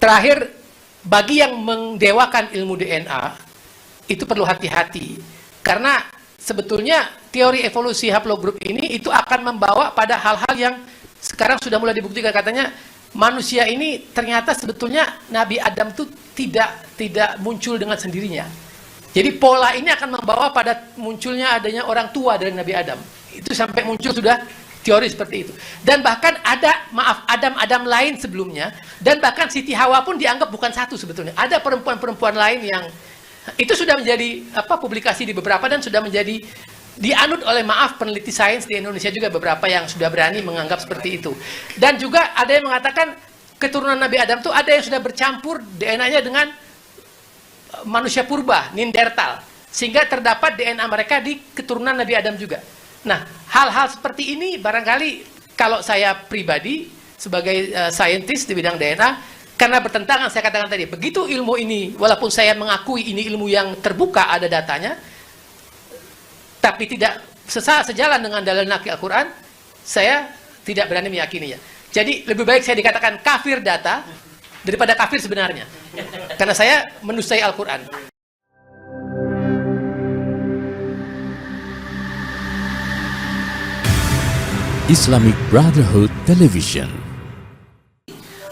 Terakhir, bagi yang mendewakan ilmu DNA, itu perlu hati-hati. Karena sebetulnya teori evolusi haplogroup ini itu akan membawa pada hal-hal yang sekarang sudah mulai dibuktikan. Katanya manusia ini ternyata sebetulnya Nabi Adam itu tidak muncul dengan sendirinya. Jadi pola ini akan membawa pada munculnya adanya orang tua dari Nabi Adam. Itu sampai muncul sudah teori seperti itu. Dan bahkan ada, Adam lain sebelumnya, dan bahkan Siti Hawa pun dianggap bukan satu sebetulnya. Ada perempuan-perempuan lain yang itu sudah menjadi publikasi di beberapa, dan sudah menjadi dianut oleh peneliti sains di Indonesia juga beberapa yang sudah berani menganggap seperti itu. Dan juga ada yang mengatakan keturunan Nabi Adam itu ada yang sudah bercampur DNA-nya dengan manusia purba, Neanderthal, sehingga terdapat DNA mereka di keturunan Nabi Adam juga. Nah, hal-hal seperti ini barangkali kalau saya pribadi sebagai saintis di bidang DNA, karena bertentangan, saya katakan tadi, begitu ilmu ini, walaupun saya mengakui ini ilmu yang terbuka, ada datanya, tapi tidak sejalan dengan dalil naqli Al-Quran, saya tidak berani meyakininya. Jadi lebih baik saya dikatakan kafir data daripada kafir sebenarnya, karena saya mendustai Al-Quran. Islamic Brotherhood Television.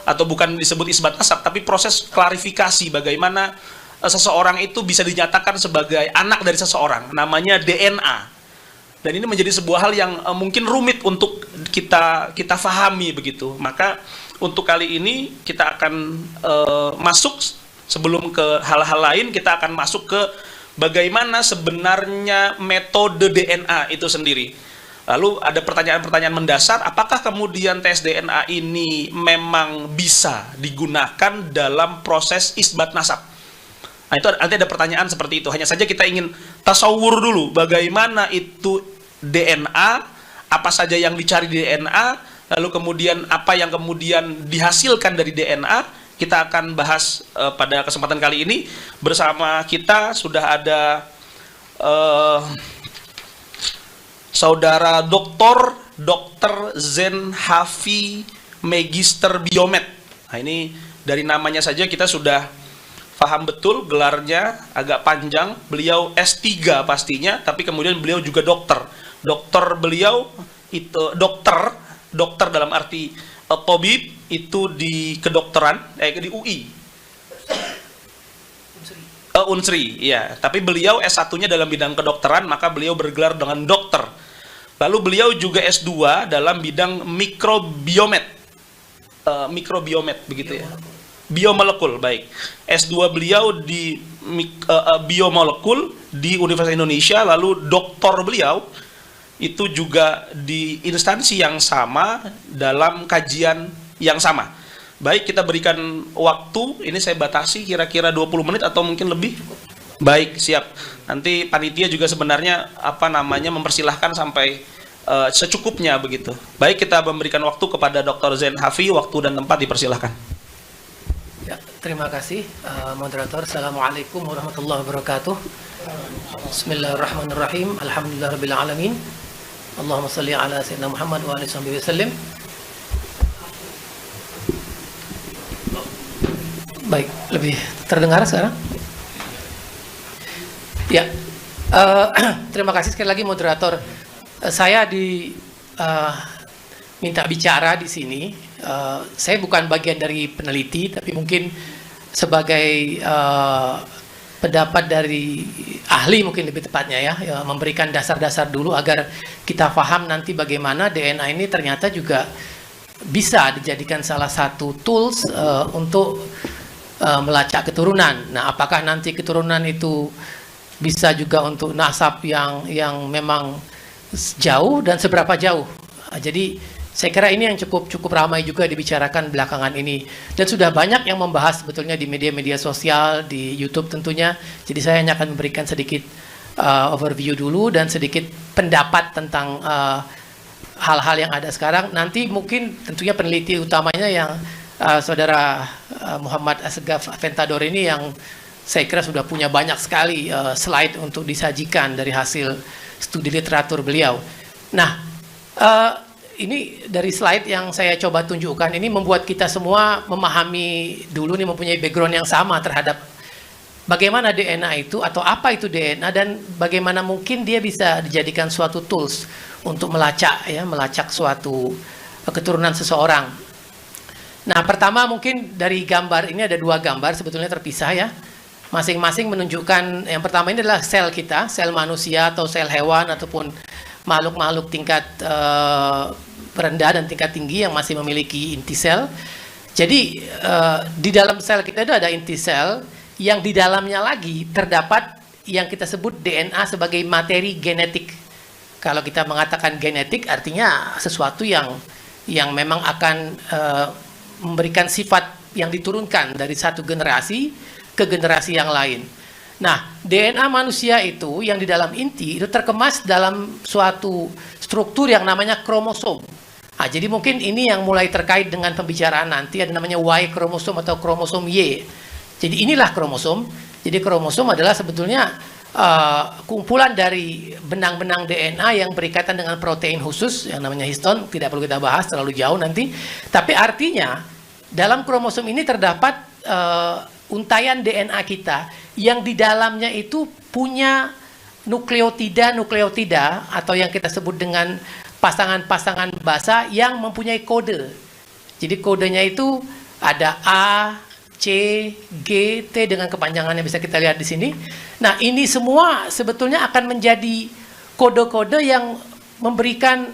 Atau bukan disebut isbat nasab, tapi proses klarifikasi bagaimana seseorang itu bisa dinyatakan sebagai anak dari seseorang, namanya DNA. Dan ini menjadi sebuah hal yang mungkin rumit untuk kita fahami begitu. Maka untuk kali ini kita akan masuk, sebelum ke hal-hal lain, kita akan masuk ke bagaimana sebenarnya metode DNA itu sendiri. Lalu ada pertanyaan-pertanyaan mendasar, apakah kemudian tes DNA ini memang bisa digunakan dalam proses isbat nasab? Nah, itu nanti ada pertanyaan seperti itu. Hanya saja kita ingin tasawur dulu, bagaimana itu DNA, apa saja yang dicari di DNA, lalu kemudian apa yang kemudian dihasilkan dari DNA. Kita akan bahas pada kesempatan kali ini. Bersama kita sudah ada Saudara Dr. Zen Hafi Magister Biomed. Nah, ini dari namanya saja kita sudah paham betul, gelarnya agak panjang. Beliau S3 pastinya, tapi kemudian beliau juga dokter. Dokter beliau itu dokter dalam arti tabib itu di kedokteran di UI. Unsri, ya. Tapi beliau S1-nya dalam bidang kedokteran, maka beliau bergelar dengan dokter. Lalu beliau juga S2 dalam bidang mikrobiomed. Mikrobiomed begitu ya. Biomolekul, baik. S2 beliau di biomolekul di Universitas Indonesia, lalu doktor beliau itu juga di instansi yang sama dalam kajian yang sama. Baik, kita berikan waktu, ini saya batasi kira-kira 20 menit atau mungkin lebih. Baik, siap. Nanti panitia juga sebenarnya mempersilahkan sampai secukupnya begitu. Baik, kita memberikan waktu kepada Dr. Zen Hafi, waktu dan tempat dipersilahkan. Ya, terima kasih moderator. Assalamualaikum warahmatullahi wabarakatuh. Bismillahirrahmanirrahim. Alhamdulillahirabbil alamin. Allahumma shalli ala sayyidina Muhammad wa alihi wasallam. Baik, lebih terdengar sekarang? Ya, terima kasih sekali lagi moderator. Saya minta bicara di sini. Saya bukan bagian dari peneliti, tapi mungkin sebagai pendapat dari ahli mungkin lebih tepatnya ya, memberikan dasar-dasar dulu agar kita paham nanti bagaimana DNA ini ternyata juga bisa dijadikan salah satu tools untuk melacak keturunan. Nah, apakah nanti keturunan itu bisa juga untuk nasab yang memang jauh dan seberapa jauh? Jadi saya kira ini yang cukup ramai juga dibicarakan belakangan ini, dan sudah banyak yang membahas sebetulnya di media-media sosial, di YouTube tentunya. Jadi saya hanya akan memberikan sedikit overview dulu dan sedikit pendapat tentang hal-hal yang ada sekarang. Nanti mungkin tentunya peneliti utamanya yang Saudara Muhammad Asgaf Aventador ini, yang saya kira sudah punya banyak sekali slide untuk disajikan dari hasil studi literatur beliau. Nah, ini dari slide yang saya coba tunjukkan ini membuat kita semua memahami dulu nih, mempunyai background yang sama terhadap bagaimana DNA itu atau apa itu DNA dan bagaimana mungkin dia bisa dijadikan suatu tools untuk melacak suatu keturunan seseorang. Nah, pertama mungkin dari gambar ini ada dua gambar sebetulnya terpisah ya. Masing-masing menunjukkan, yang pertama ini adalah sel kita, sel manusia atau sel hewan ataupun makhluk-makhluk tingkat rendah dan tingkat tinggi yang masih memiliki inti sel. Jadi di dalam sel kita itu ada inti sel yang di dalamnya lagi terdapat yang kita sebut DNA sebagai materi genetik. Kalau kita mengatakan genetik artinya sesuatu yang memang akan memberikan sifat yang diturunkan dari satu generasi ke generasi yang lain. Nah, DNA manusia itu yang di dalam inti itu terkemas dalam suatu struktur yang namanya kromosom. Nah, jadi mungkin ini yang mulai terkait dengan pembicaraan nanti, ada namanya Y kromosom atau kromosom Y. Jadi inilah kromosom. Jadi kromosom adalah sebetulnya kumpulan dari benang-benang DNA yang berikatan dengan protein khusus yang namanya histon. Tidak perlu kita bahas terlalu jauh nanti. Tapi artinya dalam kromosom ini terdapat untayan DNA kita yang di dalamnya itu punya nukleotida atau yang kita sebut dengan pasangan-pasangan basa yang mempunyai kode. Jadi kodenya itu ada A, C, G, T dengan kepanjangan yang bisa kita lihat di sini. Nah, ini semua sebetulnya akan menjadi kode-kode yang memberikan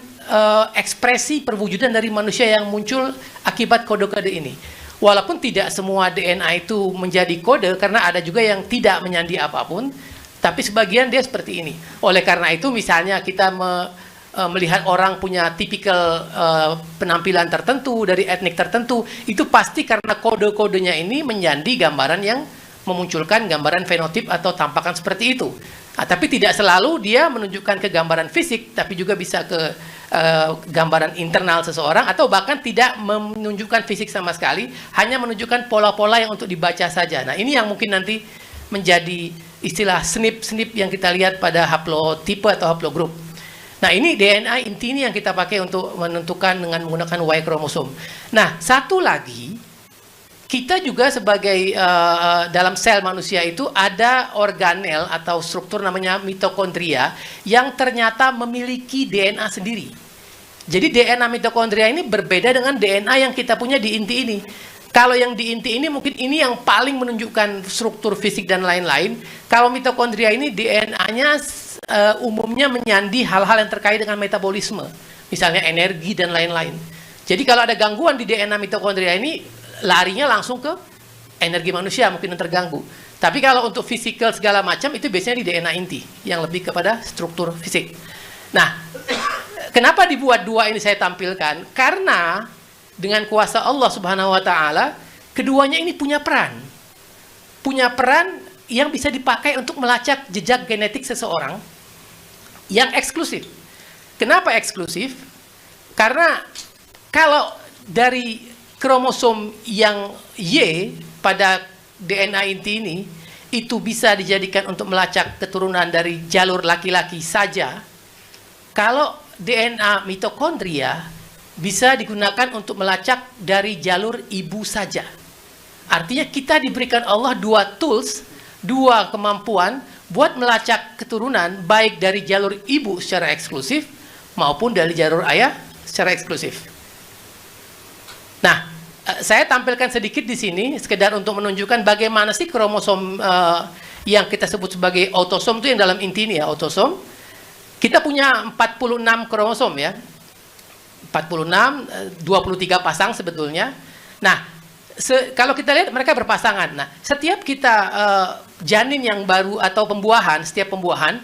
ekspresi perwujudan dari manusia yang muncul akibat kode-kode ini. Walaupun tidak semua DNA itu menjadi kode, karena ada juga yang tidak menyandi apapun, tapi sebagian dia seperti ini. Oleh karena itu, misalnya kita melihat orang punya tipikal penampilan tertentu, dari etnik tertentu, itu pasti karena kode-kodenya ini menyandi gambaran yang memunculkan gambaran fenotip atau tampakan seperti itu. Nah, tapi tidak selalu dia menunjukkan ke gambaran fisik, tapi juga bisa ke gambaran internal seseorang, atau bahkan tidak menunjukkan fisik sama sekali, hanya menunjukkan pola-pola yang untuk dibaca saja. Nah, ini yang mungkin nanti menjadi istilah SNP yang kita lihat pada haplotipe atau haplogroup. Nah, ini DNA inti ini yang kita pakai untuk menentukan dengan menggunakan Y kromosom. Nah, satu lagi, kita juga sebagai dalam sel manusia itu ada organel atau struktur namanya mitokondria yang ternyata memiliki DNA sendiri. Jadi DNA mitokondria ini berbeda dengan DNA yang kita punya di inti ini. Kalau yang di inti ini mungkin ini yang paling menunjukkan struktur fisik dan lain-lain. Kalau mitokondria ini DNA-nya umumnya menyandi hal-hal yang terkait dengan metabolisme, misalnya energi dan lain-lain. Jadi kalau ada gangguan di DNA mitokondria ini, larinya langsung ke energi manusia mungkin yang terganggu. Tapi kalau untuk fisikal segala macam itu biasanya di DNA inti yang lebih kepada struktur fisik. Nah, kenapa dibuat dua ini saya tampilkan? Karena dengan kuasa Allah Subhanahu wa taala, keduanya ini punya peran. Punya peran yang bisa dipakai untuk melacak jejak genetik seseorang yang eksklusif. Kenapa eksklusif? Karena kalau dari kromosom yang Y pada DNA inti ini itu bisa dijadikan untuk melacak keturunan dari jalur laki-laki saja. Kalau DNA mitokondria bisa digunakan untuk melacak dari jalur ibu saja. Artinya kita diberikan Allah dua tools, dua kemampuan buat melacak keturunan baik dari jalur ibu secara eksklusif maupun dari jalur ayah secara eksklusif. Nah, saya tampilkan sedikit di sini sekedar untuk menunjukkan bagaimana sih kromosom yang kita sebut sebagai autosom itu yang dalam inti ini ya, autosom. Kita punya 46 kromosom ya. 46, 23 pasang sebetulnya. Nah, kalau kita lihat mereka berpasangan. Nah, setiap kita janin yang baru atau pembuahan, setiap pembuahan,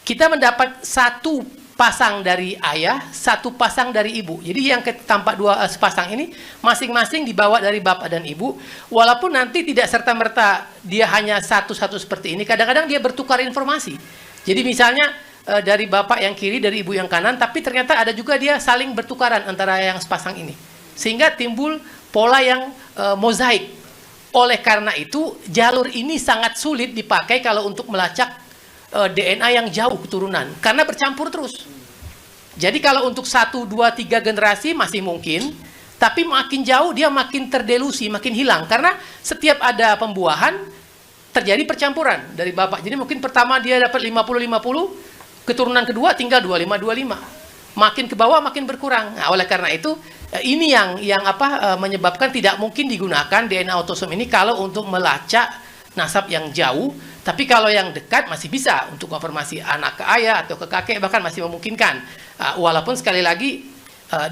kita mendapat satu pasang dari ayah, satu pasang dari ibu. Jadi yang tampak dua sepasang ini masing-masing dibawa dari bapak dan ibu. Walaupun nanti tidak serta-merta dia hanya satu-satu seperti ini, kadang-kadang dia bertukar informasi. Jadi misalnya dari bapak yang kiri, dari ibu yang kanan, tapi ternyata ada juga dia saling bertukaran antara yang sepasang ini. Sehingga timbul pola yang mozaik. Oleh karena itu, jalur ini sangat sulit dipakai kalau untuk melacak DNA yang jauh keturunan, karena bercampur terus. Jadi kalau untuk 1, 2, 3 generasi masih mungkin, tapi makin jauh dia makin terdelusi, makin hilang. Karena setiap ada pembuahan, terjadi percampuran dari bapak. Jadi mungkin pertama dia dapat 50-50, keturunan kedua tinggal 25-25. Makin ke bawah makin berkurang. Nah, oleh karena itu, ini yang menyebabkan tidak mungkin digunakan DNA autosom ini kalau untuk melacak nasab yang jauh. Tapi kalau yang dekat masih bisa untuk konfirmasi anak ke ayah atau ke kakek, bahkan masih memungkinkan. Walaupun sekali lagi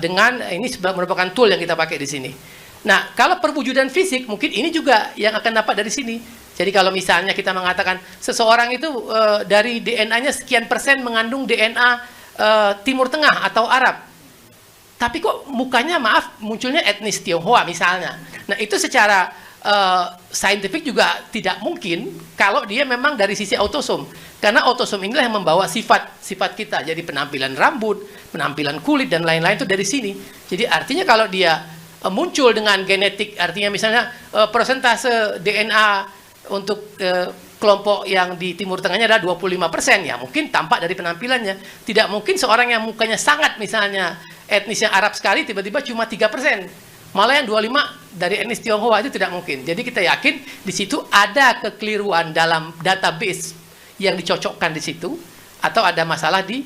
dengan ini merupakan tool yang kita pakai di sini. Nah, kalau perwujudan fisik mungkin ini juga yang akan dapat dari sini. Jadi kalau misalnya kita mengatakan seseorang itu dari DNA-nya sekian persen mengandung DNA Timur Tengah atau Arab, tapi kok mukanya maaf munculnya etnis Tionghoa misalnya. Nah, itu secara saintifik juga tidak mungkin kalau dia memang dari sisi autosom, karena autosom inilah yang membawa sifat kita. Jadi penampilan rambut, penampilan kulit dan lain-lain itu dari sini. Jadi artinya kalau dia muncul dengan genetik, artinya misalnya persentase DNA untuk kelompok yang di Timur Tengahnya adalah 25%, ya mungkin tampak dari penampilannya. Tidak mungkin seorang yang mukanya sangat misalnya etnis yang Arab sekali tiba-tiba cuma 3%. Malah yang 25 dari etnis Tionghoa itu tidak mungkin. Jadi kita yakin di situ ada kekeliruan dalam database yang dicocokkan di situ, atau ada masalah di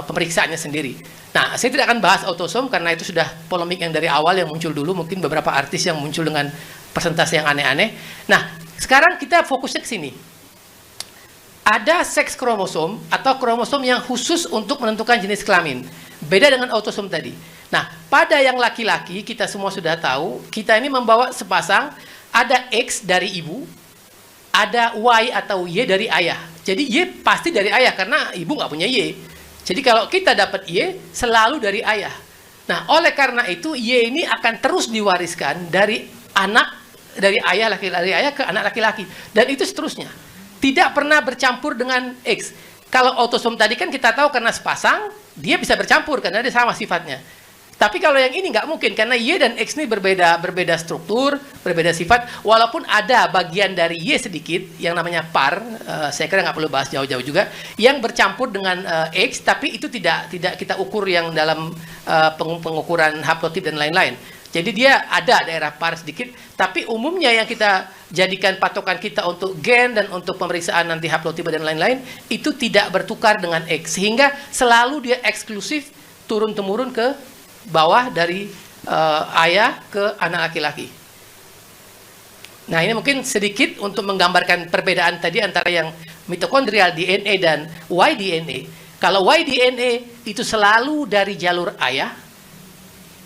pemeriksaannya sendiri. Nah, saya tidak akan bahas autosom karena itu sudah polemik yang dari awal yang muncul dulu. Mungkin beberapa artis yang muncul dengan persentase yang aneh-aneh. Nah, sekarang kita fokusnya ke sini. Ada seks kromosom atau kromosom yang khusus untuk menentukan jenis kelamin. Beda dengan autosom tadi. Nah, pada yang laki-laki kita semua sudah tahu, kita ini membawa sepasang, ada X dari ibu, ada Y atau Y dari ayah. Jadi Y pasti dari ayah karena ibu nggak punya Y. Jadi kalau kita dapat Y selalu dari ayah. Nah, oleh karena itu Y ini akan terus diwariskan dari ayah laki-laki ke anak laki-laki, dan itu seterusnya. Tidak pernah bercampur dengan X. Kalau autosom tadi kan kita tahu karena sepasang dia bisa bercampur karena dia sama sifatnya. Tapi kalau yang ini nggak mungkin karena Y dan X ini berbeda struktur, berbeda sifat. Walaupun ada bagian dari Y sedikit yang namanya par, saya kira nggak perlu bahas jauh-jauh juga, yang bercampur dengan X, tapi itu tidak kita ukur yang dalam pengukuran haplotip dan lain-lain. Jadi dia ada daerah par sedikit, tapi umumnya yang kita jadikan patokan kita untuk gen dan untuk pemeriksaan nanti haplotipe dan lain-lain itu tidak bertukar dengan X, sehingga selalu dia eksklusif turun-temurun ke bawah dari ayah ke anak laki-laki. Nah, ini mungkin sedikit untuk menggambarkan perbedaan tadi antara yang mitokondrial DNA dan Y-DNA. Kalau Y-DNA itu selalu dari jalur ayah,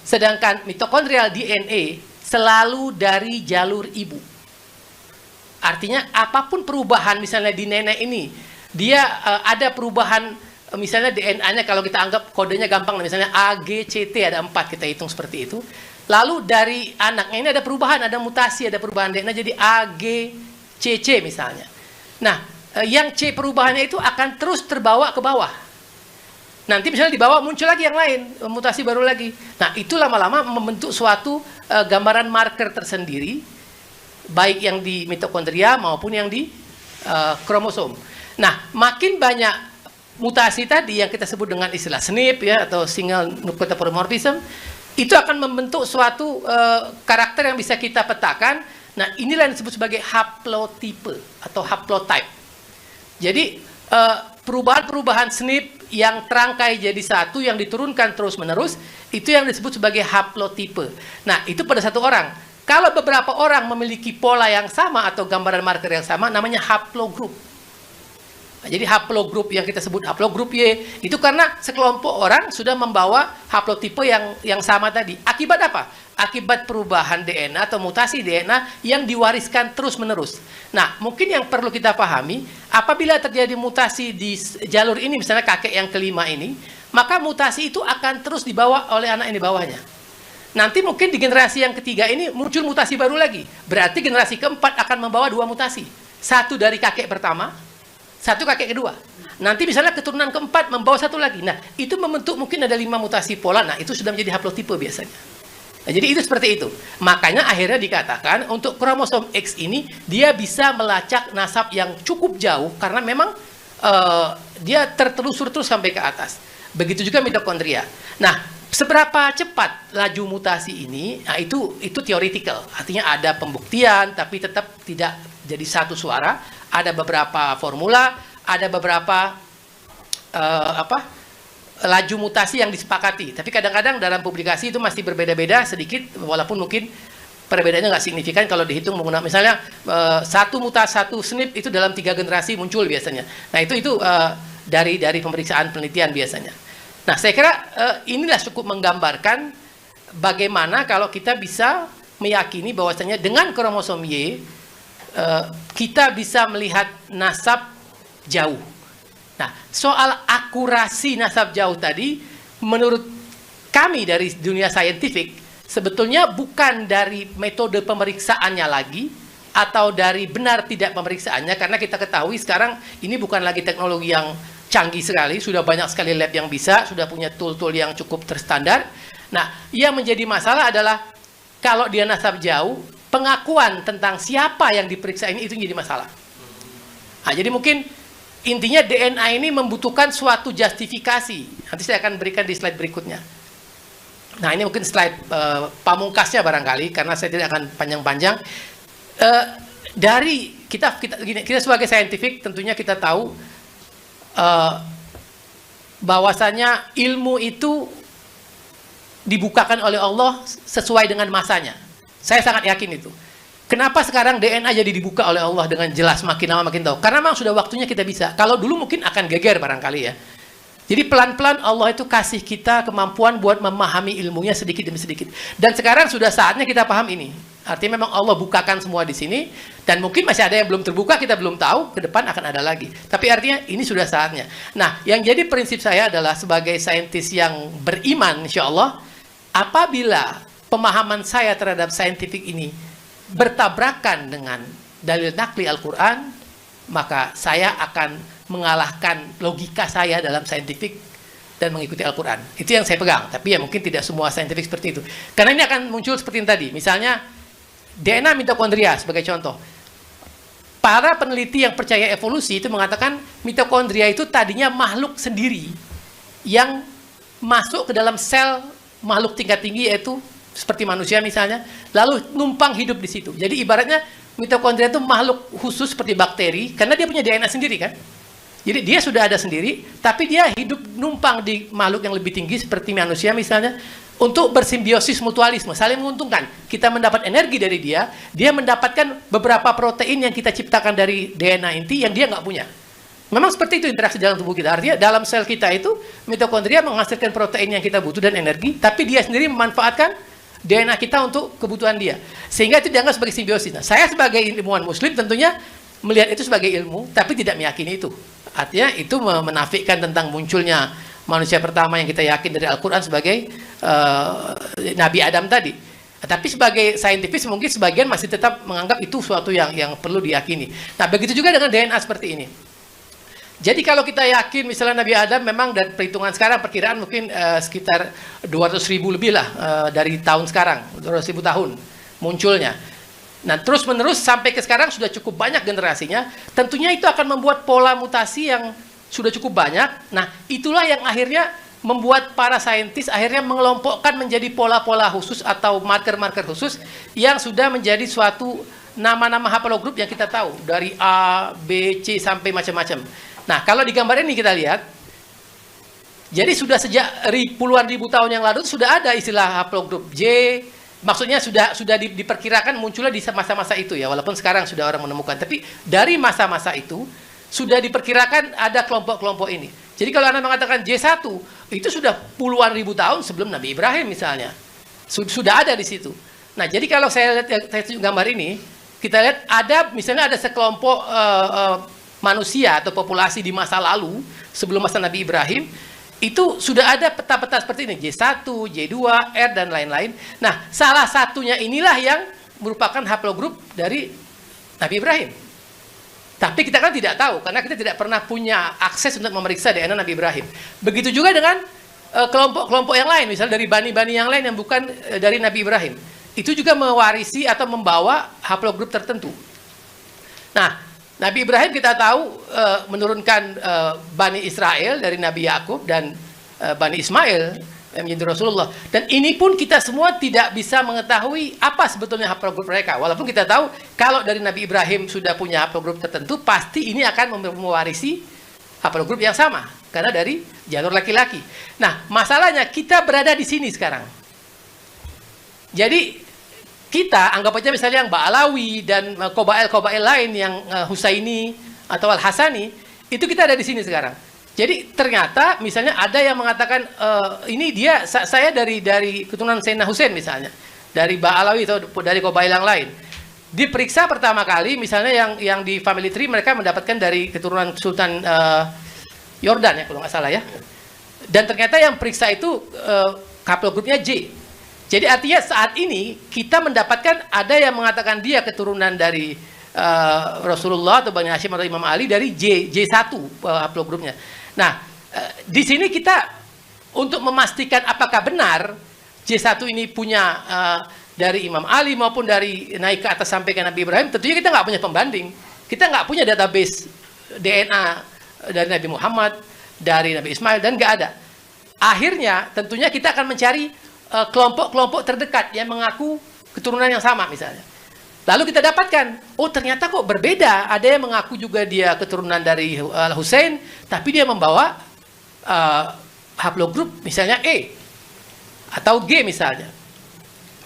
sedangkan mitokondrial DNA selalu dari jalur ibu. Artinya apapun perubahan misalnya di nenek ini, dia ada perubahan. Misalnya DNA-nya kalau kita anggap kodenya gampang, misalnya A, G, C, T, ada 4, kita hitung seperti itu. Lalu dari anaknya ini ada perubahan, ada mutasi, ada perubahan DNA jadi A, G, C, C misalnya. Nah, yang C perubahannya itu akan terus terbawa ke bawah. Nanti misalnya di bawah muncul lagi yang lain, mutasi baru lagi. Nah, itu lama-lama membentuk suatu gambaran marker tersendiri, baik yang di mitokondria maupun yang di kromosom. Nah, makin banyak mutasi tadi yang kita sebut dengan istilah SNP ya, atau single nucleotide polymorphism, itu akan membentuk suatu karakter yang bisa kita petakan. Nah, inilah yang disebut sebagai haplotipe atau haplotype. Jadi perubahan-perubahan SNP yang terangkai jadi satu yang diturunkan terus-menerus, itu yang disebut sebagai haplotipe. Nah, itu pada satu orang. Kalau beberapa orang memiliki pola yang sama atau gambaran marker yang sama, namanya haplogroup. Nah, jadi haplogroup yang kita sebut haplogroup Y itu karena sekelompok orang sudah membawa haplotipe yang sama tadi. Akibat apa? Akibat perubahan DNA atau mutasi DNA yang diwariskan terus-menerus. Nah, mungkin yang perlu kita pahami, apabila terjadi mutasi di jalur ini, misalnya kakek yang kelima ini, maka mutasi itu akan terus dibawa oleh anak yang di bawahnya. Nanti mungkin di generasi yang ketiga ini muncul mutasi baru lagi. Berarti generasi keempat akan membawa 2 mutasi. Satu dari kakek pertama, satu kakek kedua. Nanti misalnya keturunan keempat membawa satu lagi. Nah, itu membentuk mungkin ada 5 mutasi pola. Nah, itu sudah menjadi haplotipe biasanya. Nah, jadi itu seperti itu. Makanya akhirnya dikatakan untuk kromosom X ini dia bisa melacak nasab yang cukup jauh karena memang dia tertelusur terus sampai ke atas. Begitu juga mitokondria. Nah, seberapa cepat laju mutasi ini, nah itu theoretical. Artinya ada pembuktian, tapi tetap tidak jadi satu suara. Ada beberapa formula, ada beberapa laju mutasi yang disepakati. Tapi kadang-kadang dalam publikasi itu masih berbeda-beda sedikit, walaupun mungkin perbedaannya nggak signifikan kalau dihitung menggunakan misalnya satu mutasi satu SNP itu dalam 3 generasi muncul biasanya. Nah itu dari pemeriksaan penelitian biasanya. Nah saya kira inilah cukup menggambarkan bagaimana kalau kita bisa meyakini bahwasanya dengan kromosom Y kita bisa melihat nasab jauh. Nah soal akurasi nasab jauh tadi menurut kami dari dunia saintifik sebetulnya bukan dari metode pemeriksaannya lagi atau dari benar tidak pemeriksaannya, karena kita ketahui sekarang ini bukan lagi teknologi yang canggih sekali, sudah banyak sekali lab yang bisa, sudah punya tool-tool yang cukup terstandar. Nah, yang menjadi masalah adalah kalau dia nasab jauh, pengakuan tentang siapa yang diperiksa ini itu jadi masalah. Nah, jadi mungkin intinya DNA ini membutuhkan suatu justifikasi. Nanti saya akan berikan di slide berikutnya. Nah, ini mungkin slide pamungkasnya barangkali, karena saya tidak akan panjang-panjang. Dari kita sebagai saintifik tentunya kita tahu bahwasanya ilmu itu dibukakan oleh Allah sesuai dengan masanya. Saya sangat yakin itu. Kenapa sekarang DNA jadi dibuka oleh Allah dengan jelas, makin lama makin tahu? Karena memang sudah waktunya kita bisa. Kalau dulu mungkin akan geger barangkali ya. Jadi pelan-pelan Allah itu kasih kita kemampuan buat memahami ilmunya sedikit demi sedikit. Dan sekarang sudah saatnya kita paham ini. Artinya memang Allah bukakan semua di sini, dan mungkin masih ada yang belum terbuka, kita belum tahu, ke depan akan ada lagi. Tapi artinya ini sudah saatnya. Nah, yang jadi prinsip saya adalah sebagai saintis yang beriman, insya Allah, apabila pemahaman saya terhadap saintifik ini bertabrakan dengan dalil nakli Al-Quran, maka saya akan mengalahkan logika saya dalam saintifik dan mengikuti Al-Quran. Itu yang saya pegang. Tapi ya mungkin tidak semua saintifik seperti itu. Karena ini akan muncul seperti yang tadi. Misalnya DNA mitokondria sebagai contoh. Para peneliti yang percaya evolusi itu mengatakan mitokondria itu tadinya makhluk sendiri yang masuk ke dalam sel makhluk tingkat tinggi, yaitu seperti manusia misalnya, lalu numpang hidup di situ. Jadi ibaratnya mitokondria itu makhluk khusus seperti bakteri, karena dia punya DNA sendiri kan. Jadi dia sudah ada sendiri, tapi dia hidup numpang di makhluk yang lebih tinggi seperti manusia misalnya, untuk bersimbiosis mutualisme, saling menguntungkan. Kita mendapat energi dari dia, dia mendapatkan beberapa protein yang kita ciptakan dari DNA inti yang dia nggak punya. Memang seperti itu interaksi dalam tubuh kita. Artinya dalam sel kita itu, mitokondria menghasilkan protein yang kita butuh dan energi, tapi dia sendiri memanfaatkan DNA kita untuk kebutuhan dia. Sehingga itu dianggap sebagai simbiosis. Nah, saya sebagai ilmuwan muslim tentunya melihat itu sebagai ilmu, tapi tidak meyakini itu. Artinya itu menafikan tentang munculnya manusia pertama yang kita yakin dari Al-Quran sebagai Nabi Adam tadi. Tapi sebagai saintifis mungkin sebagian masih tetap menganggap itu suatu yang perlu diyakini. Nah, begitu juga dengan DNA seperti ini. Jadi kalau kita yakin misalnya Nabi Adam memang dari perhitungan sekarang, perkiraan mungkin sekitar 200.000 lebih lah dari tahun sekarang, 200.000 tahun munculnya. Nah, terus menerus sampai ke sekarang sudah cukup banyak generasinya. Tentunya itu akan membuat pola mutasi yang sudah cukup banyak. Nah, itulah yang akhirnya membuat para saintis akhirnya mengelompokkan menjadi pola-pola khusus atau marker-marker khusus yang sudah menjadi suatu nama-nama haplogroup yang kita tahu dari A, B, C sampai macam-macam. Nah, kalau di gambar ini kita lihat, jadi sudah sejak puluhan ribu tahun yang lalu sudah ada istilah haplogroup J. Maksudnya sudah diperkirakan munculnya di masa-masa itu ya, walaupun sekarang sudah orang menemukan. Tapi dari masa-masa itu sudah diperkirakan ada kelompok-kelompok ini. Jadi kalau Anda mengatakan J1, itu sudah puluhan ribu tahun sebelum Nabi Ibrahim misalnya. Sudah ada di situ. Nah, jadi kalau saya tunjuk gambar ini, kita lihat ada misalnya ada sekelompok manusia atau populasi di masa lalu sebelum masa Nabi Ibrahim, itu sudah ada peta-peta seperti ini, J1, J2, R, dan lain-lain. Nah, salah satunya inilah yang merupakan haplogroup dari Nabi Ibrahim. Tapi kita kan tidak tahu, karena kita tidak pernah punya akses untuk memeriksa DNA Nabi Ibrahim. Begitu juga dengan kelompok-kelompok yang lain, misalnya dari bani-bani yang lain yang bukan dari Nabi Ibrahim. Itu juga mewarisi atau membawa haplogroup tertentu. Nah, Nabi Ibrahim kita tahu menurunkan Bani Israel dari Nabi Yakub, dan Bani Ismail yang menjadi Rasulullah. Dan ini pun kita semua tidak bisa mengetahui apa sebetulnya haplogrup mereka. Walaupun kita tahu kalau dari Nabi Ibrahim sudah punya haplogrup tertentu, pasti ini akan mewarisi haplogrup yang sama karena dari jalur laki-laki. Nah, masalahnya kita berada di sini sekarang. Jadi kita anggap aja misalnya yang Ba'alawi dan Qabail lain yang Husaini atau Al-Hasani, itu kita ada di sini sekarang. Jadi ternyata misalnya ada yang mengatakan ini saya dari keturunan Sayyidina Husain misalnya, dari Ba'alawi atau dari Qabail yang lain. Diperiksa pertama kali misalnya yang di family tree mereka mendapatkan dari keturunan Sultan Yordan ya kalau nggak salah ya. Dan ternyata yang periksa itu haplogrupnya J. Jadi artinya saat ini kita mendapatkan ada yang mengatakan dia keturunan dari Rasulullah atau Bani Hashim atau Imam Ali dari J1 haplogrupnya. Nah, di sini kita untuk memastikan apakah benar J1 ini punya dari Imam Ali maupun dari naik ke atas sampai ke Nabi Ibrahim, tentunya kita nggak punya pembanding. Kita nggak punya database DNA dari Nabi Muhammad, dari Nabi Ismail, dan nggak ada. Akhirnya tentunya kita akan mencari kelompok-kelompok terdekat yang mengaku keturunan yang sama misalnya. Lalu kita dapatkan, oh ternyata kok berbeda. Ada yang mengaku juga dia keturunan dari Al-Husain, tapi dia membawa haplogrup misalnya E atau G misalnya.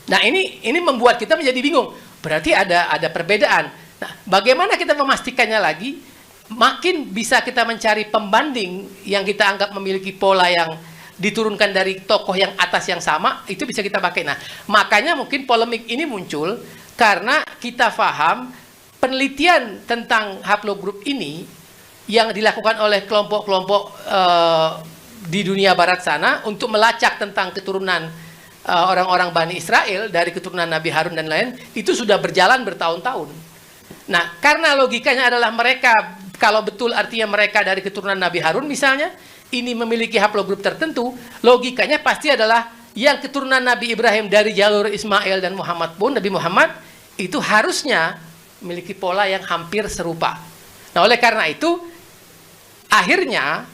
Nah ini membuat kita menjadi bingung. Berarti ada perbedaan. Nah, bagaimana kita memastikannya lagi? Makin bisa kita mencari pembanding yang kita anggap memiliki pola yang diturunkan dari tokoh yang atas yang sama, itu bisa kita pakai. Nah, makanya mungkin polemik ini muncul karena kita paham penelitian tentang haplogrup ini yang dilakukan oleh kelompok-kelompok di dunia barat sana untuk melacak tentang keturunan orang-orang Bani Israel dari keturunan Nabi Harun dan lain, itu sudah berjalan bertahun-tahun. Nah, karena logikanya adalah mereka, kalau betul artinya mereka dari keturunan Nabi Harun misalnya, ini memiliki haplogrup tertentu, logikanya pasti adalah yang keturunan Nabi Ibrahim dari jalur Ismail dan Muhammad pun, Nabi Muhammad itu harusnya memiliki pola yang hampir serupa. Nah, oleh karena itu, akhirnya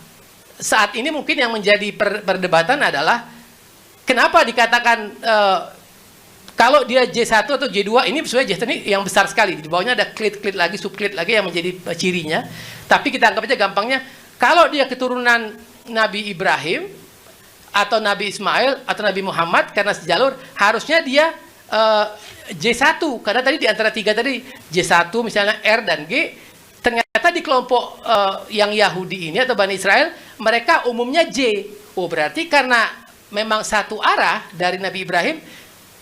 saat ini mungkin yang menjadi perdebatan adalah kenapa dikatakan kalau dia J1 atau J2, ini sebenarnya J1 ini yang besar sekali. Di bawahnya ada klit-klit lagi, subklit lagi yang menjadi cirinya. Tapi kita anggap aja gampangnya, kalau dia keturunan Nabi Ibrahim atau Nabi Ismail atau Nabi Muhammad karena sejalur, harusnya dia J1. Karena tadi di antara tiga tadi, J1 misalnya R dan G, ternyata di kelompok yang Yahudi ini atau Bani Israel, mereka umumnya J. Oh, berarti karena memang satu arah dari Nabi Ibrahim,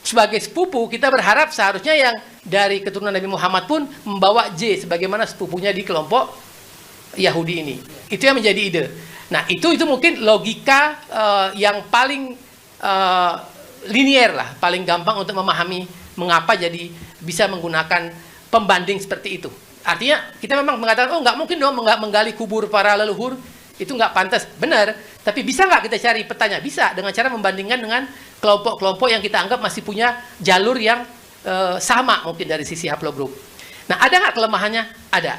sebagai sepupu, kita berharap seharusnya yang dari keturunan Nabi Muhammad pun membawa J sebagaimana sepupunya di kelompok Yahudi ini. Itu yang menjadi ide. Nah, itu mungkin logika yang paling linier lah, paling gampang untuk memahami mengapa jadi bisa menggunakan pembanding seperti itu. Artinya kita memang mengatakan, oh nggak mungkin dong menggali kubur para leluhur, itu nggak pantas. Benar, tapi bisa nggak kita cari petanya? Bisa, dengan cara membandingkan dengan kelompok-kelompok yang kita anggap masih punya jalur yang sama mungkin dari sisi haplogrup. Nah, ada nggak kelemahannya? Ada.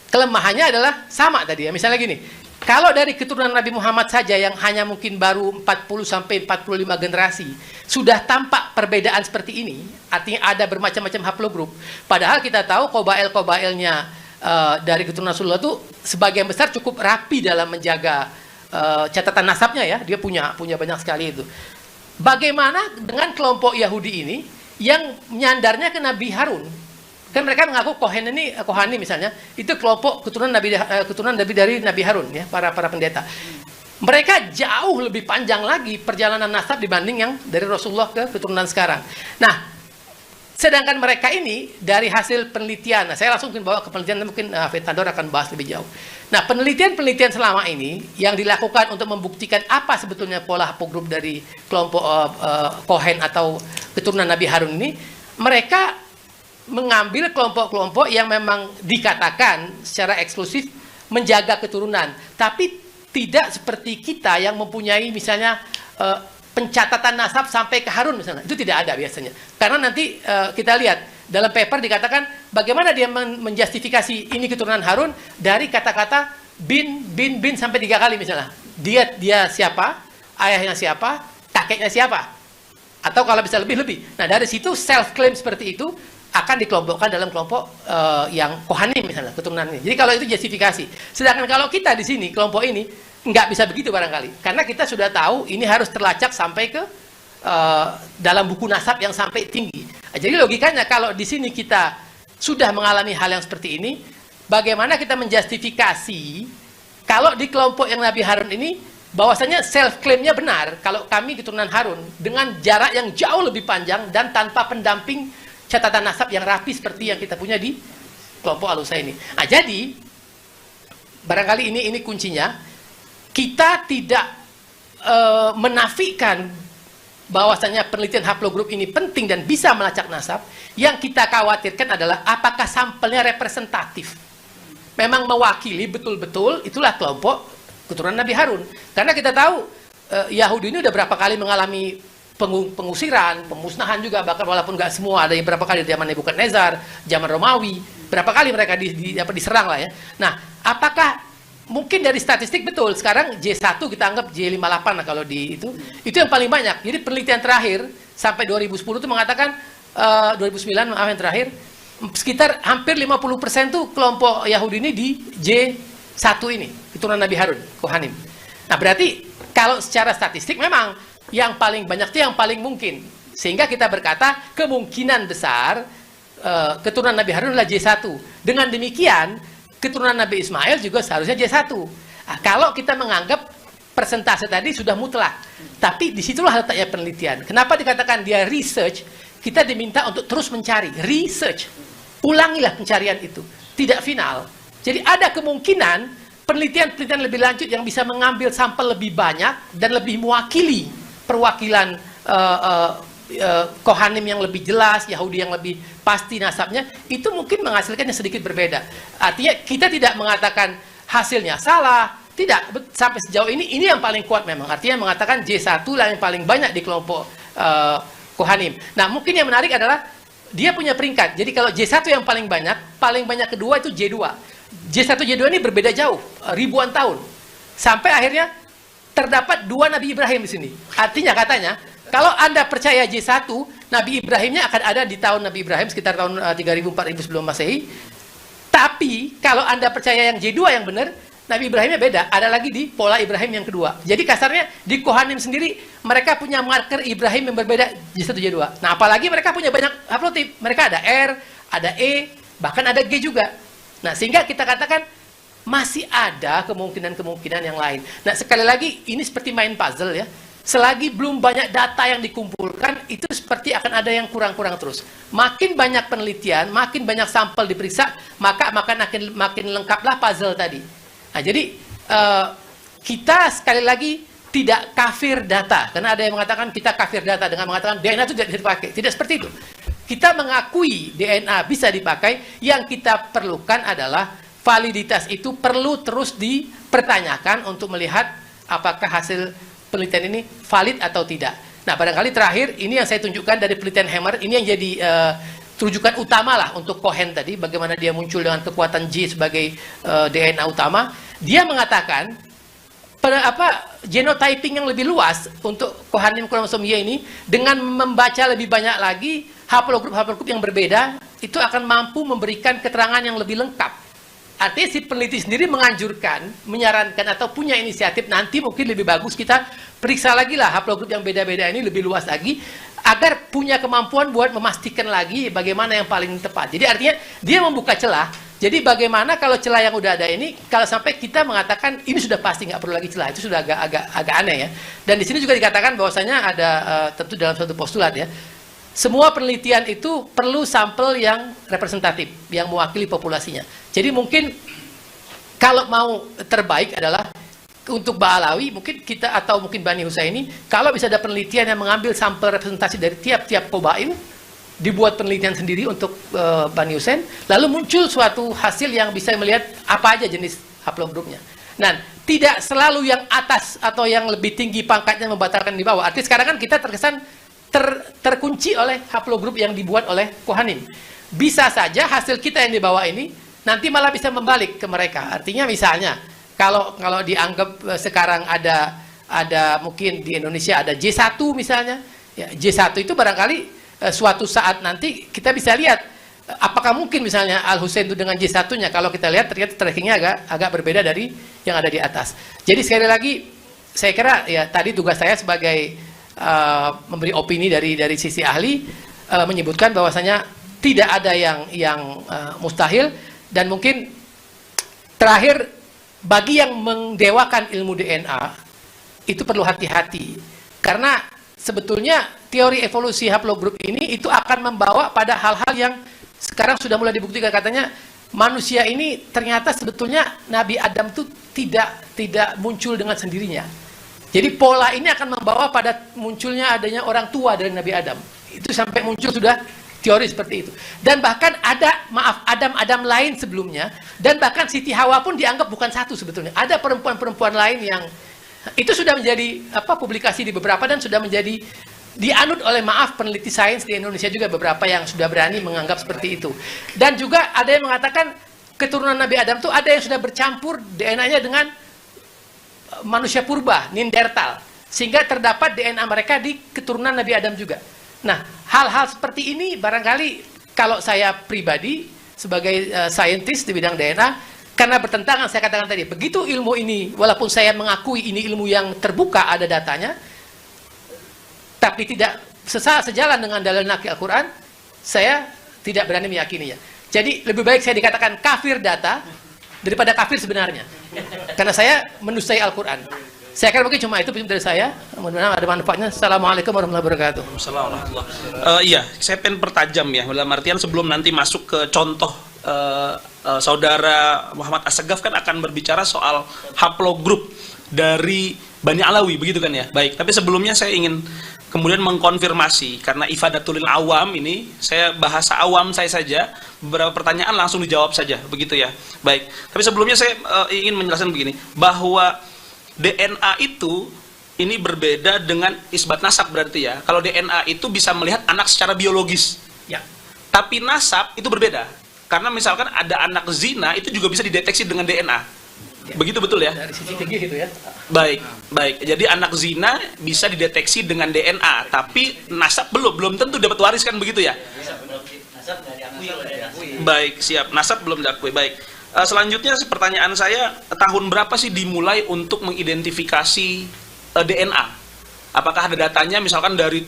Kelemahannya adalah sama tadi ya, misalnya gini, kalau dari keturunan Nabi Muhammad saja yang hanya mungkin baru 40 sampai 45 generasi sudah tampak perbedaan seperti ini, artinya ada bermacam-macam haplogrup. Padahal kita tahu Qabail-Qabailnya dari keturunan Rasulullah itu sebagian besar cukup rapi dalam menjaga catatan nasabnya ya, dia punya banyak sekali itu. Bagaimana dengan kelompok Yahudi ini yang nyandarnya ke Nabi Harun? Kan mereka mengaku Kohani misalnya, itu kelompok keturunan Nabi dari Nabi Harun ya, para pendeta. Mereka jauh lebih panjang lagi perjalanan nasab dibanding yang dari Rasulullah ke keturunan sekarang. Nah, sedangkan mereka ini dari hasil penelitian, nah saya langsung bawa ke penelitian, mungkin Hafidz Tandor akan bahas lebih jauh. Nah, penelitian selama ini yang dilakukan untuk membuktikan apa sebetulnya pola haplogrup dari kelompok Kohen atau keturunan Nabi Harun ini, mereka mengambil kelompok-kelompok yang memang dikatakan secara eksklusif menjaga keturunan, tapi tidak seperti kita yang mempunyai misalnya pencatatan nasab sampai ke Harun misalnya, itu tidak ada biasanya. Karena nanti kita lihat dalam paper dikatakan bagaimana dia menjustifikasi ini keturunan Harun dari kata-kata bin sampai 3 kali misalnya. dia siapa, ayahnya siapa, kakeknya siapa, atau kalau bisa lebih-lebih. Nah, dari situ self claim seperti itu akan dikelompokkan dalam kelompok yang Kohanim misalnya, keturunan ini. Jadi kalau itu justifikasi. Sedangkan kalau kita di sini kelompok ini nggak bisa begitu barangkali, karena kita sudah tahu ini harus terlacak sampai ke dalam buku nasab yang sampai tinggi. Jadi logikanya kalau di sini kita sudah mengalami hal yang seperti ini, bagaimana kita menjustifikasi kalau di kelompok yang Nabi Harun ini bahwasanya self claimnya benar kalau kami keturunan Harun dengan jarak yang jauh lebih panjang dan tanpa pendamping catatan nasab yang rapi seperti yang kita punya di kelompok Al-Husaini. Nah, jadi barangkali ini kuncinya. Kita tidak menafikan bahwasanya penelitian haplogrup ini penting dan bisa melacak nasab. Yang kita khawatirkan adalah apakah sampelnya representatif, memang mewakili betul-betul itulah kelompok keturunan Nabi Harun. Karena kita tahu Yahudi ini udah berapa kali mengalami pengusiran, pemusnahan juga, bahkan walaupun nggak semua, ada yang berapa kali zaman Nebukadnezar, zaman Romawi, berapa kali mereka diserang lah ya. Nah, apakah mungkin dari statistik betul, sekarang J1 kita anggap J58 lah kalau di itu yang paling banyak. Jadi penelitian terakhir sampai 2010 itu mengatakan 2009 maaf yang terakhir, sekitar hampir 50% tuh kelompok Yahudi ini di J1 ini, keturunan Nabi Harun, Kohanim. Nah, berarti kalau secara statistik memang yang paling banyak itu yang paling mungkin. Sehingga kita berkata kemungkinan besar keturunan Nabi Harun adalah J1. Dengan demikian, keturunan Nabi Ismail juga seharusnya J1. Nah, kalau kita menganggap persentase tadi sudah mutlak. Tapi disitulah letaknya penelitian. Kenapa dikatakan dia research? Kita diminta untuk terus mencari. Research. Ulangilah pencarian itu. Tidak final. Jadi ada kemungkinan penelitian-penelitian lebih lanjut yang bisa mengambil sampel lebih banyak dan lebih mewakili perwakilan Kohanim yang lebih jelas, Yahudi yang lebih pasti nasabnya, itu mungkin menghasilkan yang sedikit berbeda. Artinya kita tidak mengatakan hasilnya salah, tidak, sampai sejauh ini yang paling kuat memang. Artinya mengatakan J1 lah yang paling banyak di kelompok Kohanim. Nah, mungkin yang menarik adalah dia punya peringkat. Jadi kalau J1 yang paling banyak kedua itu J2. J1 J2 ini berbeda jauh, ribuan tahun. Sampai akhirnya terdapat dua Nabi Ibrahim di sini. Artinya katanya, kalau Anda percaya J1, Nabi Ibrahimnya akan ada di tahun Nabi Ibrahim sekitar tahun 3000-4000 sebelum Masehi. Tapi kalau Anda percaya yang J2 yang benar, Nabi Ibrahimnya beda. Ada lagi di pola Ibrahim yang kedua. Jadi kasarnya di Kohanim sendiri mereka punya marker Ibrahim yang berbeda J1 J2. Nah, apalagi mereka punya banyak haplotip. Mereka ada R, ada E, bahkan ada G juga. Nah, sehingga kita katakan masih ada kemungkinan-kemungkinan yang lain. Nah, sekali lagi, ini seperti main puzzle ya. Selagi belum banyak data yang dikumpulkan, itu seperti akan ada yang kurang-kurang terus. Makin banyak penelitian, makin banyak sampel diperiksa, maka makin lengkaplah puzzle tadi. Nah, jadi kita sekali lagi tidak kafir data. Karena ada yang mengatakan kita kafir data dengan mengatakan DNA itu tidak dipakai. Tidak seperti itu. Kita mengakui DNA bisa dipakai, yang kita perlukan adalah validitas itu perlu terus dipertanyakan untuk melihat apakah hasil penelitian ini valid atau tidak. Nah, barangkali terakhir, ini yang saya tunjukkan dari penelitian Hammer, ini yang jadi rujukan utama lah untuk Cohen tadi, bagaimana dia muncul dengan kekuatan J sebagai DNA utama. Dia mengatakan, genotyping yang lebih luas untuk Kohanim kromosom Y ini, dengan membaca lebih banyak lagi haplogrup yang berbeda, itu akan mampu memberikan keterangan yang lebih lengkap. Artinya si peneliti sendiri menganjurkan, menyarankan atau punya inisiatif, nanti mungkin lebih bagus kita periksa lagi lah haplogrup yang beda-beda ini lebih luas lagi, agar punya kemampuan buat memastikan lagi bagaimana yang paling tepat. Jadi artinya dia membuka celah. Jadi bagaimana kalau celah yang udah ada ini, kalau sampai kita mengatakan ini sudah pasti nggak perlu lagi celah, itu sudah agak aneh ya. Dan di sini juga dikatakan bahwasanya ada tentu dalam suatu postulat ya, semua penelitian itu perlu sampel yang representatif, yang mewakili populasinya. Jadi mungkin kalau mau terbaik adalah untuk Ba'alawi, mungkin kita atau mungkin Bani Husaini, kalau bisa ada penelitian yang mengambil sampel representasi dari tiap-tiap Qabail, dibuat penelitian sendiri untuk Bani Husain, lalu muncul suatu hasil yang bisa melihat apa aja jenis haplogrupnya. Nah, tidak selalu yang atas atau yang lebih tinggi pangkatnya membatalkan di bawah. Artinya sekarang kan kita terkesan terkunci oleh haplogrup yang dibuat oleh Kohanim. Bisa saja hasil kita yang dibawa ini nanti malah bisa membalik ke mereka. Artinya misalnya kalau dianggap sekarang ada mungkin di Indonesia ada J1 misalnya, ya, J1 itu barangkali suatu saat nanti kita bisa lihat apakah mungkin misalnya Al Husain itu dengan J1-nya, kalau kita lihat ternyata trackingnya agak berbeda dari yang ada di atas. Jadi sekali lagi saya kira ya tadi tugas saya sebagai memberi opini dari sisi ahli, menyebutkan bahwasanya tidak ada yang mustahil, dan mungkin terakhir bagi yang mengdewakan ilmu DNA itu perlu hati-hati, karena sebetulnya teori evolusi haplogroup ini itu akan membawa pada hal-hal yang sekarang sudah mulai dibuktikan. Katanya manusia ini ternyata sebetulnya Nabi Adam itu tidak muncul dengan sendirinya. Jadi pola ini akan membawa pada munculnya adanya orang tua dari Nabi Adam. Itu sampai muncul sudah teori seperti itu. Dan bahkan ada, Adam lain sebelumnya, dan bahkan Siti Hawa pun dianggap bukan satu sebetulnya. Ada perempuan-perempuan lain yang itu sudah menjadi publikasi di beberapa, dan sudah menjadi dianut oleh peneliti sains di Indonesia juga beberapa yang sudah berani menganggap seperti itu. Dan juga ada yang mengatakan keturunan Nabi Adam itu ada yang sudah bercampur DNA-nya dengan manusia purba, Neanderthal, sehingga terdapat DNA mereka di keturunan Nabi Adam juga. Nah, hal-hal seperti ini barangkali kalau saya pribadi sebagai saintis di bidang DNA, karena bertentangan, saya katakan tadi, begitu ilmu ini, walaupun saya mengakui ini ilmu yang terbuka, ada datanya, tapi tidak sejalan dengan dalil naqli Al-Quran, saya tidak berani meyakininya. Jadi lebih baik saya dikatakan kafir data daripada kafir sebenarnya, karena saya menustai Al-Quran. Saya kira mungkin cuma itu dari saya. Mudah-mudahan ada manfaatnya. Assalamualaikum warahmatullahi wabarakatuh. Assalamualaikum. Iya, saya pengen pertajam ya, dalam artian sebelum nanti masuk ke contoh saudara Muhammad Assegaf kan akan berbicara soal haplogroup dari Bani Alawi, begitu kan ya? Baik, tapi sebelumnya saya ingin kemudian mengkonfirmasi, karena ifadatul awam ini saya bahasa awam saya saja, beberapa pertanyaan langsung dijawab saja, begitu ya. Baik, tapi sebelumnya saya ingin menjelaskan begini, bahwa DNA itu ini berbeda dengan isbat nasab berarti ya. Kalau DNA itu bisa melihat anak secara biologis. Ya. Tapi nasab itu berbeda. Karena misalkan ada anak zina itu juga bisa dideteksi dengan DNA. Ya. Begitu betul ya? Dari sisi tinggi gitu ya. Baik, baik. Jadi anak zina bisa dideteksi dengan DNA, tapi nasab belum tentu dapat waris kan begitu ya? Nasab nggak diakui. Baik, siap. Nasab belum diakui. Baik. Selanjutnya pertanyaan saya, tahun berapa sih dimulai untuk mengidentifikasi DNA? Apakah ada datanya misalkan dari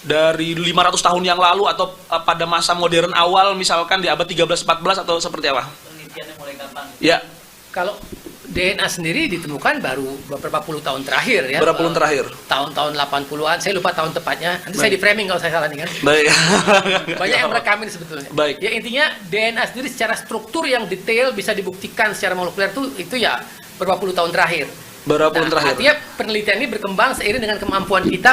500 tahun yang lalu, atau pada masa modern awal misalkan di abad 13-14, atau seperti apa? Penelitiannya mulai kapan? Ya. Kalau DNA sendiri ditemukan baru beberapa puluh tahun terakhir ya. Berapa tahun terakhir? Tahun-tahun 80-an, saya lupa tahun tepatnya. Nanti saya di framing kalau saya salah nih kan. Baik. Banyak yang merekamin sebetulnya. Baik. Ya intinya DNA sendiri secara struktur yang detail bisa dibuktikan secara molekuler itu ya beberapa puluh tahun terakhir. Berapa tahun terakhir? Artinya penelitian ini berkembang seiring dengan kemampuan kita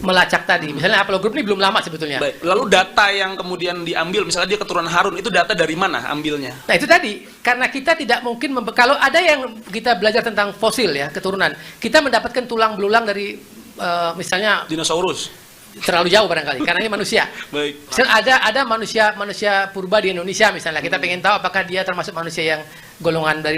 melacak tadi. Misalnya haplogroup ini belum lama sebetulnya. Baik. Lalu data yang kemudian diambil, misalnya dia keturunan Harun, itu data dari mana ambilnya? Nah itu tadi, karena kita tidak mungkin kalau ada yang kita belajar tentang fosil ya, keturunan, kita mendapatkan tulang belulang dari misalnya Dinosaurus. terlalu jauh barangkali, karena ini manusia. Baik. Misalnya ada manusia purba di Indonesia misalnya, kita pengen tahu apakah dia termasuk manusia yang golongan dari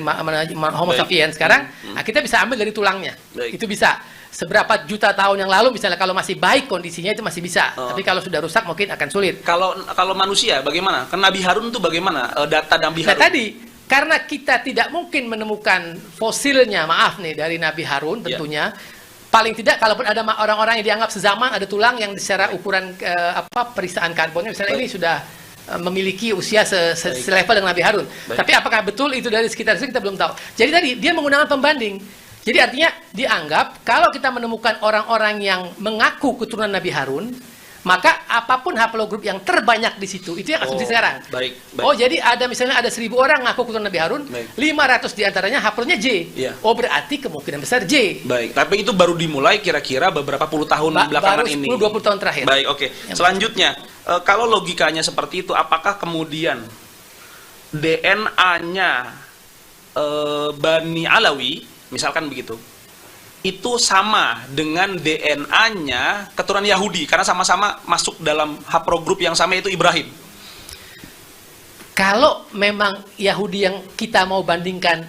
Homo sapiens sekarang, nah, kita bisa ambil dari tulangnya. Baik. Itu bisa. Seberapa juta tahun yang lalu misalnya, kalau masih baik kondisinya itu masih bisa. Tapi kalau sudah rusak mungkin akan sulit. Kalau manusia bagaimana? Kan Nabi Harun itu bagaimana? Data Nabi Nah Harun. tadi, karena kita tidak mungkin menemukan fosilnya, maaf nih, dari Nabi Harun tentunya. Paling tidak, kalaupun ada orang-orang yang dianggap sezaman, ada tulang yang secara ukuran periksaan karbonnya, misalnya ini sudah memiliki usia selevel dengan Nabi Harun. Baik. Tapi apakah betul itu dari sekitar itu kita belum tahu. Jadi tadi, dia menggunakan pembanding. Jadi artinya dianggap kalau kita menemukan orang-orang yang mengaku keturunan Nabi Harun, maka apapun haplogroup yang terbanyak di situ, itu yang asumsi sekarang. Baik. Oh, jadi ada misalnya ada 1000 orang ngaku keturunan Nabi Harun, Baik. 500 diantaranya haplnya J. Iya. Oh, berarti kemungkinan besar J. Baik, tapi itu baru dimulai kira-kira beberapa puluh tahun belakangan Baru ini. 10-20 tahun terakhir. Baik, oke. Selanjutnya, kalau logikanya seperti itu, apakah kemudian DNA-nya Bani Alawi, misalkan begitu, itu sama dengan DNA-nya keturunan Yahudi, karena sama-sama masuk dalam haplogroup yang sama, yaitu Ibrahim? Kalau memang Yahudi yang kita mau bandingkan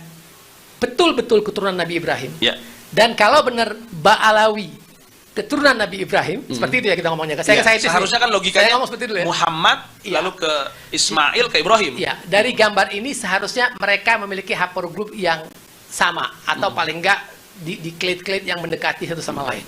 betul-betul keturunan Nabi Ibrahim. Ya. Dan kalau benar Ba'alawi keturunan Nabi Ibrahim, seperti itu ya kita ngomongnya. Saya Ya, scientist seharusnya nih. kan logikanya Saya ngomong seperti itu ya. Muhammad Iya. lalu ke Ismail ke Ibrahim. Ya, dari gambar ini seharusnya mereka memiliki haplogroup yang sama atau paling enggak di klit-klit yang mendekati satu sama lain.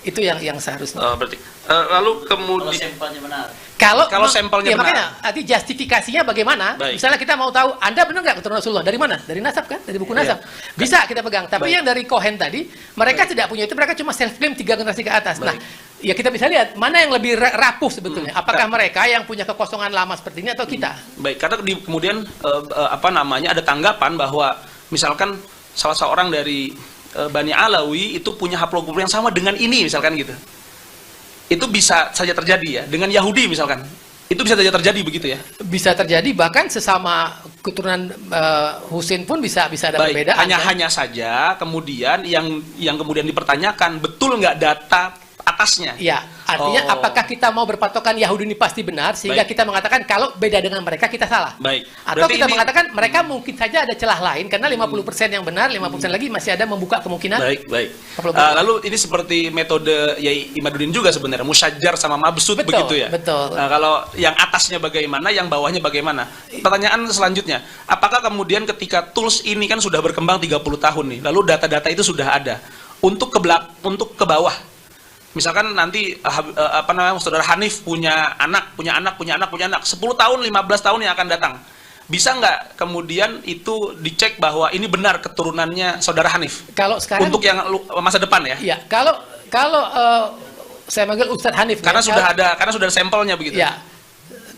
Itu yang seharusnya. Berarti lalu Kalau kemudian sampelnya benar. Kalau sampelnya ya, benar. makanya nanti justifikasinya bagaimana? Baik. Misalnya kita mau tahu Anda benar nggak keturunan Rasulullah? Dari mana? Dari nasab kan? Dari buku nasab. Bisa kita pegang. Tapi Baik. yang dari Cohen tadi, mereka tidak punya itu. Mereka cuma self claim 3 generasi ke atas. Nah, ya kita bisa lihat mana yang lebih rapuh sebetulnya. Apakah mereka yang punya kekosongan lama seperti ini atau kita? baik, karena kemudian apa namanya ada tanggapan bahwa misalkan salah seorang dari Bani Alawi itu punya haplogroup yang sama dengan ini misalkan gitu. Itu bisa saja terjadi ya dengan Yahudi misalkan. Itu bisa saja terjadi begitu ya. Bisa terjadi, bahkan sesama keturunan Husain pun bisa ada Baik, perbedaan. kan? hanya saja kemudian yang kemudian dipertanyakan betul nggak data atasnya. Ya, artinya Oh. apakah kita mau berpatokan Yahudi ini pasti benar sehingga Baik. kita mengatakan kalau beda dengan mereka kita salah. Baik. Atau Berarti kita ini- mengatakan mereka mungkin saja ada celah lain karena 50% yang benar, 50% lagi masih ada membuka kemungkinan. Baik. Haplogroup. Lalu ini seperti metode Yai Imaduddin juga sebenarnya, musyajar sama mabsud Betul, begitu ya. betul. Nah, kalau yang atasnya bagaimana, yang bawahnya bagaimana? Pertanyaan selanjutnya, apakah kemudian ketika tools ini kan sudah berkembang 30 tahun nih, lalu data-data itu sudah ada untuk ke bawah. Misalkan nanti saudara Hanif punya anak, 10 tahun, 15 tahun yang akan datang. Bisa nggak kemudian itu dicek bahwa ini benar keturunannya saudara Hanif? Kalau sekarang Untuk yang masa depan ya? ya, kalau saya manggil Ustadz Hanif Karena ya, sudah ada sampelnya begitu. ya.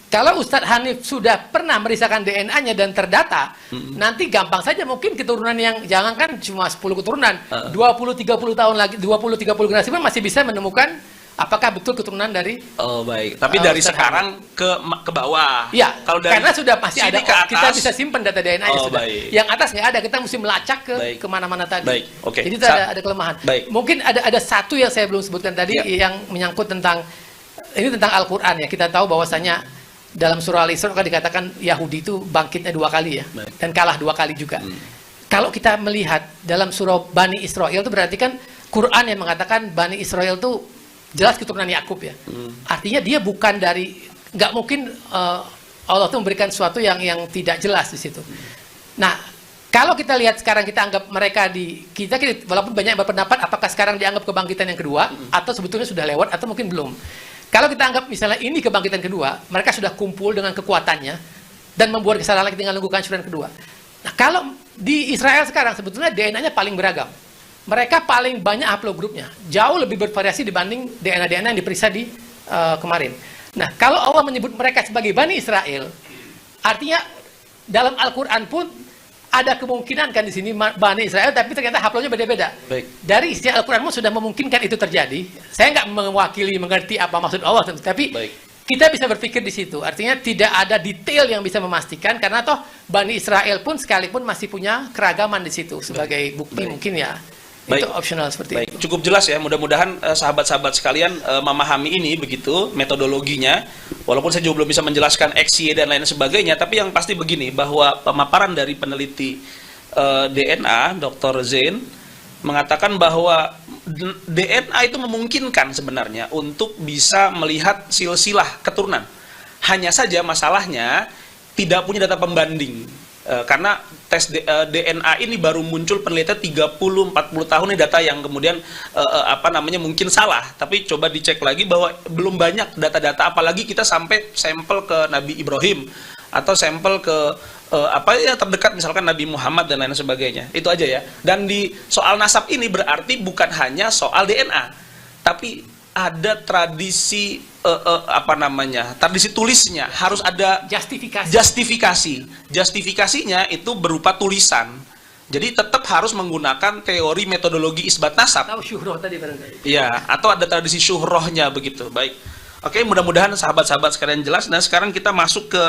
Kalau Ustadz Hanif sudah pernah merisahkan DNA-nya dan terdata, nanti gampang saja mungkin keturunan yang jangankan cuma 10 keturunan, 20-30 tahun lagi, 20-30 generasi pun masih bisa menemukan apakah betul keturunan dari. Oh baik. Tapi dari Ustadz sekarang ke bawah. Ya, Kalau dari karena sudah masih sini ada, ke atas, kita bisa simpan data DNA-nya Oh, sudah. baik. Yang atas nggak ada, kita mesti melacak Baik. kemana-mana tadi. Baik, oke. Jadi itu ada kelemahan. Baik. Mungkin ada satu yang saya belum sebutkan tadi Ya. yang menyangkut tentang Al-Quran ya. Kita tahu bahwasanya dalam surah Al-Isra kan dikatakan Yahudi itu bangkitnya 2 kali ya, Baik. dan kalah 2 kali juga. Kalau kita melihat dalam surah Bani Israel itu berarti kan Quran yang mengatakan Bani Israel itu jelas keturunan Yakub ya. Artinya dia bukan dari, nggak mungkin Allah itu memberikan sesuatu yang tidak jelas di situ. Nah, kalau kita lihat sekarang kita anggap mereka kita walaupun banyak yang berpendapat apakah sekarang dianggap kebangkitan yang kedua atau sebetulnya sudah lewat atau mungkin belum. Kalau kita anggap misalnya ini kebangkitan kedua, mereka sudah kumpul dengan kekuatannya dan membuat kesalahan lagi dengan melakukan kehancuran kedua. Nah, kalau di Israel sekarang sebetulnya DNA-nya paling beragam. Mereka paling banyak haplogrupnya, jauh lebih bervariasi dibanding DNA yang diperiksa di kemarin. Nah, kalau Allah menyebut mereka sebagai Bani Israel, artinya dalam Al-Quran pun ada kemungkinan kan di sini Bani Israel, tapi ternyata haplognya beda-beda. Baik. Dari isi Al-Quran pun sudah memungkinkan itu terjadi. Saya nggak mewakili mengerti apa maksud Allah, tapi Baik. kita bisa berpikir di situ. Artinya tidak ada detail yang bisa memastikan karena toh Bani Israel pun sekalipun masih punya keragaman di situ sebagai bukti mungkin ya. Baik. Itu optional seperti Baik, itu. cukup jelas ya. Mudah-mudahan sahabat-sahabat sekalian memahami ini begitu metodologinya. Walaupun saya juga belum bisa menjelaskan XY dan lain sebagainya, tapi yang pasti begini bahwa pemaparan dari peneliti DNA Dr. Zain mengatakan bahwa DNA itu memungkinkan sebenarnya untuk bisa melihat silsilah keturunan. Hanya saja masalahnya tidak punya data pembanding. Karena tes DNA ini baru muncul penelitian 30-40 tahun ini data yang kemudian mungkin salah, tapi coba dicek lagi bahwa belum banyak data-data, apalagi kita sampai sampel ke Nabi Ibrahim atau sampel ke terdekat misalkan Nabi Muhammad dan lain sebagainya. Itu aja ya. Dan di soal nasab ini berarti bukan hanya soal DNA, tapi ada tradisi tradisi tulisnya, harus ada Justifikasi. Justifikasinya itu berupa tulisan. Jadi tetap harus menggunakan teori metodologi isbat nasab. Tahu syuhroh tadi barangkali. Iya, atau ada tradisi syuhrohnya begitu. Baik. Oke, mudah-mudahan sahabat-sahabat sekalian jelas. Nah, sekarang kita masuk ke